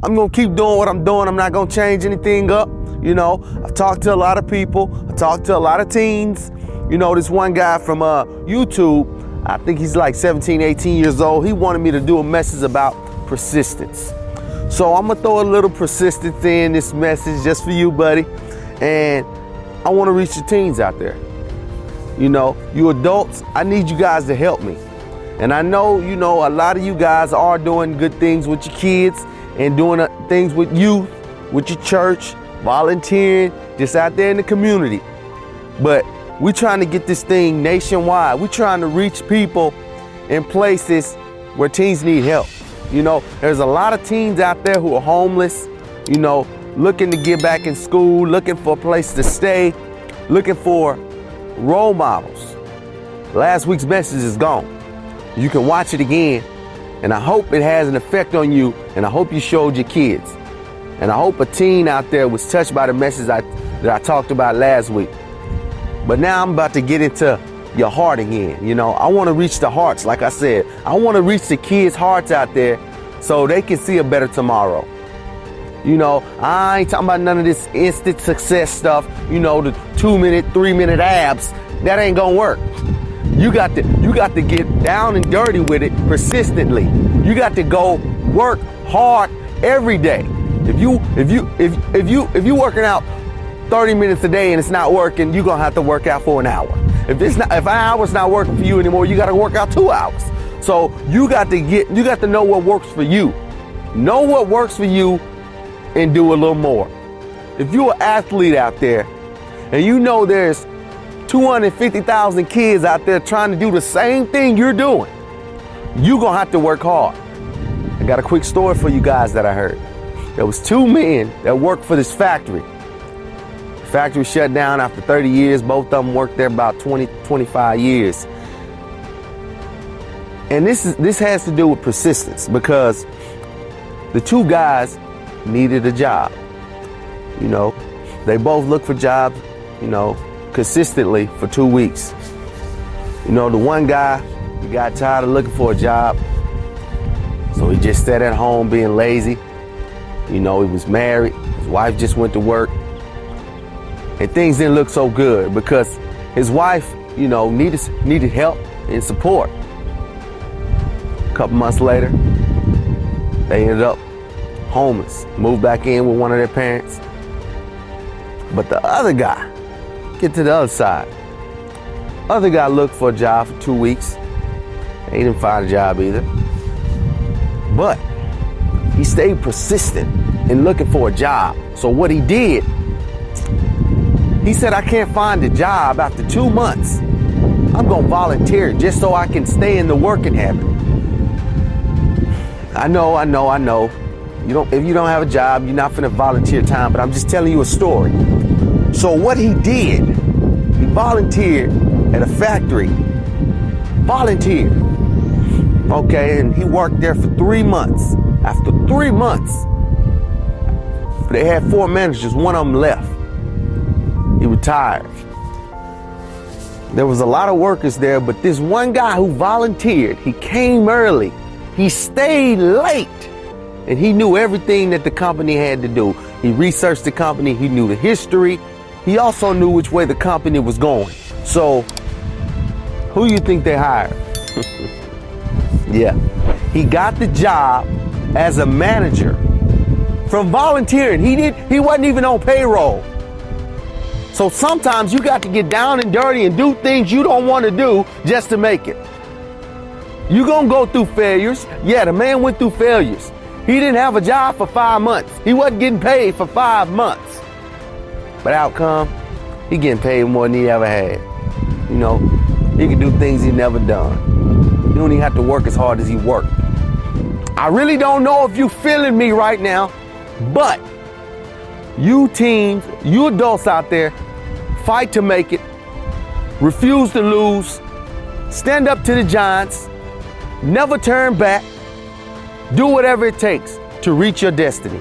I'm gonna keep doing what I'm doing. I'm not gonna change anything up. You know, I've talked to a lot of people. I talked to a lot of teens. You know, this one guy from YouTube, I think he's like 17, 18 years old. He wanted me to do a message about persistence. So I'm gonna throw a little persistence in this message just for you, buddy. And I wanna reach the teens out there. You know, you adults, I need you guys to help me. And I know, you know, a lot of you guys are doing good things with your kids and doing things with youth, with your church, volunteering, just out there in the community. But we're trying to get this thing nationwide. We're trying to reach people in places where teens need help. You know, there's a lot of teens out there who are homeless, you know, looking to get back in school, looking for a place to stay, looking for role models. Last week's message is gone. You can watch it again, and I hope it has an effect on you, and I hope you showed your kids. And I hope a teen out there was touched by the message that I talked about last week. But now I'm about to get into your heart again. You know, I want to reach the hearts, like I said. I want to reach the kids' hearts out there so they can see a better tomorrow. You know, I ain't talking about none of this instant success stuff, you know, the 2-minute, 3-minute abs. That ain't gonna work. You got to get down and dirty with it persistently. You got to go work hard every day. If you working out 30 minutes a day and it's not working, you're gonna have to work out for an hour. If an hour's not working for you anymore, you gotta work out 2 hours. So you got to know what works for you. Know what works for you and do a little more. If you're an athlete out there and you know there's 250,000 kids out there trying to do the same thing you're doing, you're gonna have to work hard. I got a quick story for you guys that I heard. There was 2 men that worked for this factory. The factory shut down after 30 years. Both of them worked there about 20, 25 years. And this has to do with persistence, because the 2 guys needed a job. You know, they both looked for jobs, you know, consistently for 2 weeks. You know, the one guy, he got tired of looking for a job, so he just sat at home being lazy. You know, he was married, his wife just went to work, and things didn't look so good because his wife, you know, needed help and support. A couple months later, they ended up homeless, moved back in with one of their parents. But the other guy, get to the other side. Other guy looked for a job for 2 weeks. He didn't find a job either. But he stayed persistent in looking for a job. So what he did, he said, I can't find a job after 2 months. I'm gonna volunteer just so I can stay in the working habit. I know. If you don't have a job, you're not finna volunteer time, but I'm just telling you a story. So what he did, he volunteered at a factory. Volunteered. Okay, and he worked there for 3 months. After 3 months, they had 4 managers, one of them left. He retired. There was a lot of workers there, but this one guy who volunteered, he came early. He stayed late. And he knew everything that the company had to do. He researched the company, he knew the history. He also knew which way the company was going. So, who you think they hired? Yeah, he got the job as a manager from volunteering. He wasn't even on payroll. So sometimes you got to get down and dirty and do things you don't want to do just to make it. You're gonna go through failures. Yeah, the man went through failures. He didn't have a job for 5 months. He wasn't getting paid for 5 months. But outcome, he getting paid more than he ever had. You know, he can do things he never done. He don't even have to work as hard as he worked. I really don't know if you feeling me right now, but you teens, you adults out there, fight to make it, refuse to lose, stand up to the giants, never turn back, do whatever it takes to reach your destiny.